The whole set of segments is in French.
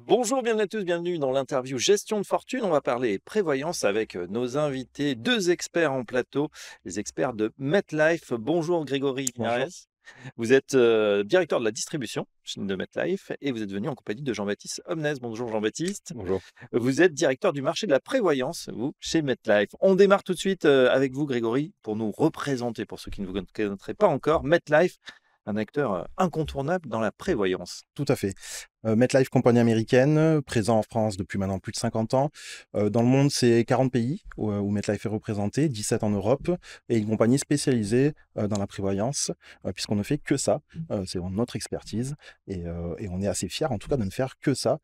Bonjour, bienvenue à tous, bienvenue dans l'interview Gestion de fortune. On va parler prévoyance avec nos invités, deux experts en plateau, les experts de MetLife. Bonjour Grégory Bonjour. Linares. Vous êtes directeur de la distribution de MetLife et vous êtes venu en compagnie de Jean-Baptiste Omnes. Bonjour Jean-Baptiste. Bonjour. Vous êtes directeur du marché de la prévoyance, vous, chez MetLife. On démarre tout de suite avec vous Grégory pour nous représenter, pour ceux qui ne vous connaîtraient pas encore, MetLife, un acteur incontournable dans la prévoyance. Tout à fait. MetLife, compagnie américaine, présent en France depuis maintenant plus de 50 ans. Dans le monde, c'est 40 pays où MetLife est représenté, 17 en Europe, et une compagnie spécialisée dans la prévoyance, puisqu'on ne fait que ça. C'est notre expertise, et on est assez fiers, en tout cas, de ne faire que ça,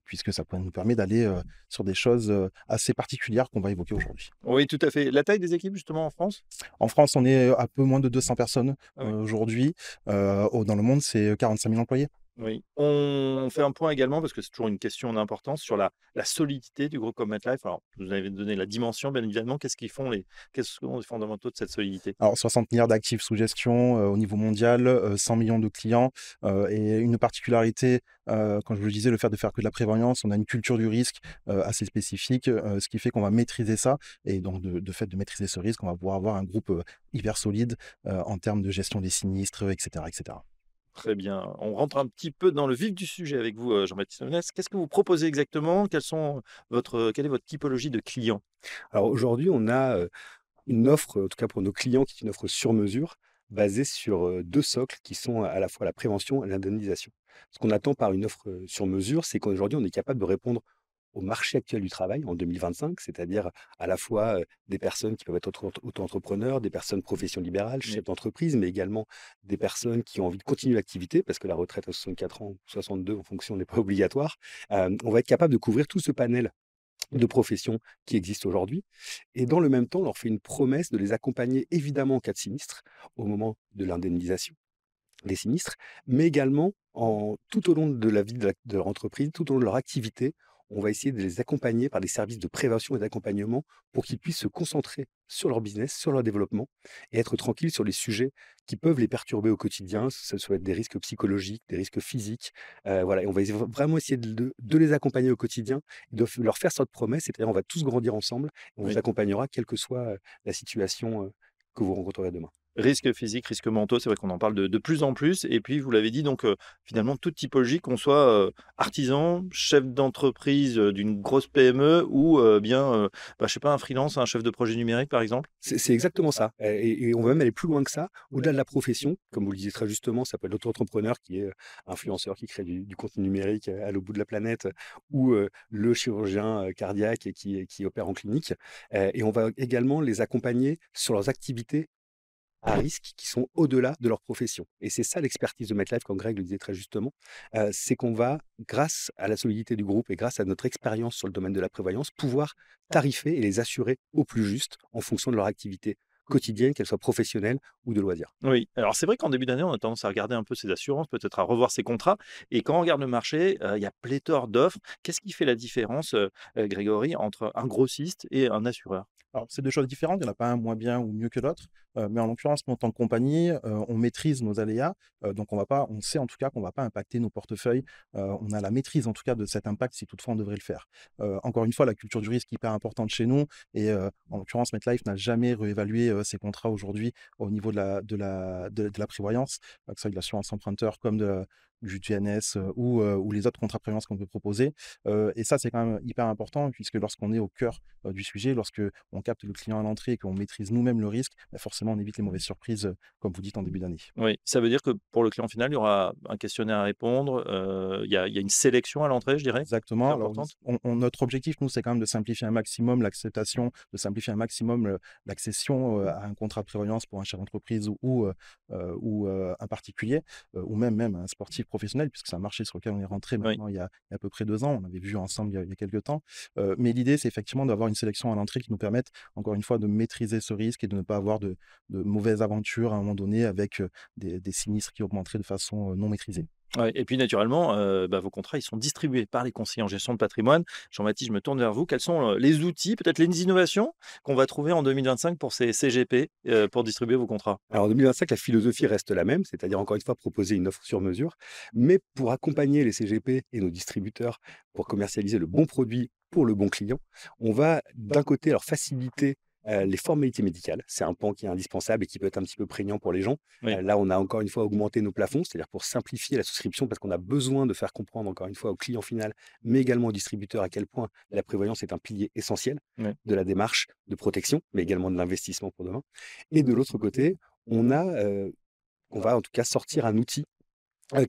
puisque ça nous permet d'aller sur des choses assez particulières qu'on va évoquer aujourd'hui. Oui, tout à fait. La taille des équipes justement en France? En France, on est à peu moins de 200 personnes Ah oui. aujourd'hui. Dans le monde, c'est 45 000 employés. Oui. On fait un point également, parce que c'est toujours une question d'importance, sur la solidité du groupe comme MetLife. Alors, vous avez donné la dimension, bien évidemment. Quels sont les fondamentaux de cette solidité? Alors 60 milliards d'actifs sous gestion, au niveau mondial, 100 millions de clients, et une particularité, quand je vous le disais, le fait de faire que de la prévoyance, on a une culture du risque, assez spécifique, ce qui fait qu'on va maîtriser ça, et donc de fait de maîtriser ce risque, on va pouvoir avoir un groupe, hyper solide, en termes de gestion des sinistres, et cetera, et cetera. Très bien. On rentre un petit peu dans le vif du sujet avec vous, Jean-Baptiste Onès. Qu'est-ce que vous proposez exactement? Quelle est votre typologie de clients? Alors aujourd'hui, on a, une offre, en tout cas pour nos clients, qui est une offre sur mesure, basée sur, 2 socles qui sont à la fois la prévention et l'indemnisation. Ce qu'on attend par une offre, sur mesure, c'est qu'aujourd'hui, on est capable de répondre au marché actuel du travail en 2025, c'est-à-dire à la fois, des personnes qui peuvent être auto-entrepreneurs, des personnes professions libérales, Oui. chefs d'entreprise, mais également des personnes qui ont envie de continuer l'activité parce que la retraite à 64 ans, 62 en fonction n'est pas obligatoire. On va être capable de couvrir tout ce panel de professions qui existent aujourd'hui. Et dans le même temps, on leur fait une promesse de les accompagner évidemment en cas de sinistre, au moment de l'indemnisation des sinistres, mais également tout au long de la vie de leur entreprise, tout au long de leur activité, on va essayer de les accompagner par des services de prévention et d'accompagnement pour qu'ils puissent se concentrer sur leur business, sur leur développement et être tranquilles sur les sujets qui peuvent les perturber au quotidien. Ça soit des risques psychologiques, des risques physiques. Voilà, et on va vraiment essayer de les accompagner au quotidien, leur faire cette promesse, c'est-à-dire on va tous grandir ensemble, on vous Oui. accompagnera quelle que soit la situation que vous rencontrerez demain. Risques physiques, risques mentaux, c'est vrai qu'on en parle de plus en plus. Et puis, vous l'avez dit, donc, finalement, toute typologie, qu'on soit artisan, chef d'entreprise d'une grosse PME ou bien, je sais pas, un freelance, un chef de projet numérique, par exemple. C'est exactement ça, et on va même aller plus loin que ça. Au-delà de la profession, comme vous le disiez très justement, ça peut être l'auto-entrepreneur qui est, influenceur, qui crée du contenu numérique, à l'autre bout de la planète, ou, le chirurgien, cardiaque et qui opère en clinique. Et on va également les accompagner sur leurs activités à risque qui sont au-delà de leur profession. Et c'est ça l'expertise de MetLife, comme Greg le disait très justement, c'est qu'on va, grâce à la solidité du groupe et grâce à notre expérience sur le domaine de la prévoyance, pouvoir tarifer et les assurer au plus juste en fonction de leur activité quotidienne, qu'elle soit professionnelle ou de loisirs. Oui, alors c'est vrai qu'en début d'année, on a tendance à regarder un peu ses assurances, peut-être à revoir ses contrats. Et quand on regarde le marché, il y a pléthore d'offres. Qu'est-ce qui fait la différence, Grégory, entre un grossiste et un assureur? Alors, c'est 2 choses différentes, il n'y en a pas un moins bien ou mieux que l'autre, mais en l'occurrence, nous, en tant que compagnie, on maîtrise nos aléas, donc on sait en tout cas qu'on ne va pas impacter nos portefeuilles, on a la maîtrise en tout cas de cet impact si toutefois on devrait le faire. Encore une fois, la culture du risque est hyper importante chez nous, et en l'occurrence, MetLife n'a jamais réévalué, ses contrats aujourd'hui au niveau de la prévoyance, que ce soit de l'assurance emprunteur comme du TNS, ou les autres contrats de prévoyance qu'on peut proposer, et ça, c'est quand même hyper important puisque lorsqu'on est au cœur, du sujet, lorsque on capte le client à l'entrée et qu'on maîtrise nous-mêmes le risque, bah, forcément on évite les mauvaises surprises, comme vous dites en début d'année. Oui, ça veut dire que pour le client final, il y aura un questionnaire à répondre, il y a une sélection à l'entrée, je dirais, qui est Exactement. Alors, importante? notre objectif, nous, c'est quand même de simplifier un maximum l'acceptation, de simplifier un maximum l'accession à un contrat de prévoyance pour un chef d'entreprise ou un particulier, ou même un sportif professionnel, puisque c'est un marché sur lequel on est rentré Oui. maintenant il y a à peu près 2 ans. On avait vu ensemble il y a quelques temps. Mais l'idée, c'est effectivement d'avoir une sélection à l'entrée qui nous permette, encore une fois, de maîtriser ce risque et de ne pas avoir de mauvaises aventures à un moment donné avec des sinistres qui augmenteraient de façon non maîtrisée. Ouais, et puis naturellement, vos contrats, ils sont distribués par les conseillers en gestion de patrimoine. Jean-Baptiste, je me tourne vers vous. Quels sont, les outils, peut-être les innovations qu'on va trouver en 2025 pour ces CGP, pour distribuer vos contrats? Alors en 2025, la philosophie reste la même, c'est-à-dire encore une fois proposer une offre sur mesure, mais pour accompagner les CGP et nos distributeurs pour commercialiser le bon produit pour le bon client, on va d'un côté leur faciliter les formalités médicales. C'est un pan qui est indispensable et qui peut être un petit peu prégnant pour les gens. Oui, Là, on a encore une fois augmenté nos plafonds, c'est-à-dire pour simplifier la souscription, parce qu'on a besoin de faire comprendre encore une fois au client final, mais également au distributeur, à quel point la prévoyance est un pilier essentiel oui. de la démarche de protection, mais également de l'investissement pour demain. Et de l'autre côté, on a, on va en tout cas sortir un outil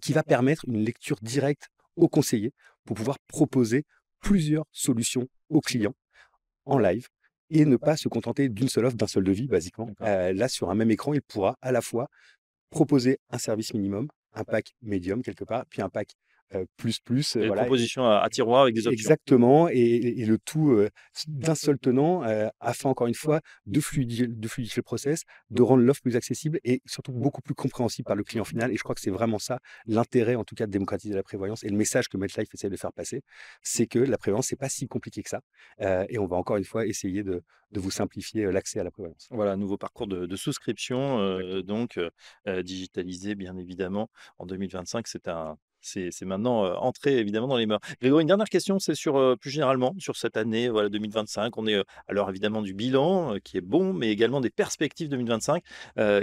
qui va permettre une lecture directe aux conseillers pour pouvoir proposer plusieurs solutions aux clients en live et ne pas se contenter d'une seule offre, d'un seul devis, basiquement. D'accord. Là, sur un même écran, il pourra à la fois proposer un service minimum, un pack médium quelque part, puis un pack plus plus, Des voilà. propositions à tiroir avec des options. Exactement, et le tout d'un seul tenant, afin encore une fois de fluidifier le process, de rendre l'offre plus accessible et surtout beaucoup plus compréhensible par le client final. Et je crois que c'est vraiment ça l'intérêt, en tout cas, de démocratiser la prévoyance, et le message que MetLife essaie de faire passer, c'est que la prévoyance, c'est pas si compliqué que ça. Et on va encore une fois essayer de vous simplifier l'accès à la prévoyance. Voilà, nouveau parcours de souscription, donc digitalisé bien évidemment en 2025. C'est maintenant, entré évidemment dans les mœurs. Grégory, une dernière question, c'est sur, plus généralement sur cette année, voilà 2025. On est, à l'heure évidemment du bilan, qui est bon, mais également des perspectives 2025.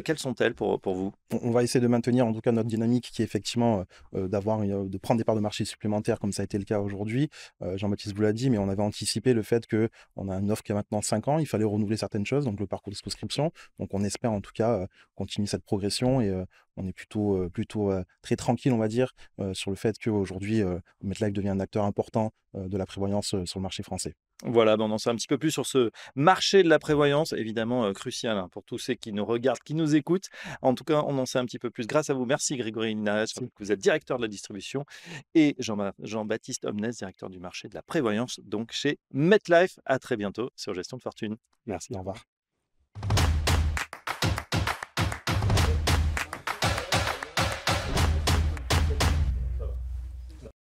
Quelles sont-elles pour vous? On va essayer de maintenir en tout cas notre dynamique qui est effectivement de prendre des parts de marché supplémentaires comme ça a été le cas aujourd'hui. Jean-Baptiste vous l'a dit, mais on avait anticipé le fait qu'on a une offre qui a maintenant 5 ans, il fallait renouveler certaines choses, donc le parcours de souscription. Donc on espère en tout cas continuer cette progression et on est plutôt très tranquille, on va dire, sur le fait qu'aujourd'hui, MetLife devient un acteur important de la prévoyance sur le marché français. Voilà, on en sait un petit peu plus sur ce marché de la prévoyance, évidemment, crucial, hein, pour tous ceux qui nous regardent, qui nous écoutent. En tout cas, on en sait un petit peu plus grâce à vous. Merci Grégory Linares, je rappelle que vous êtes directeur de la distribution, et Jean-Baptiste Omnès, directeur du marché de la prévoyance, donc chez MetLife. À très bientôt sur Gestion de Fortune. Merci. Au revoir.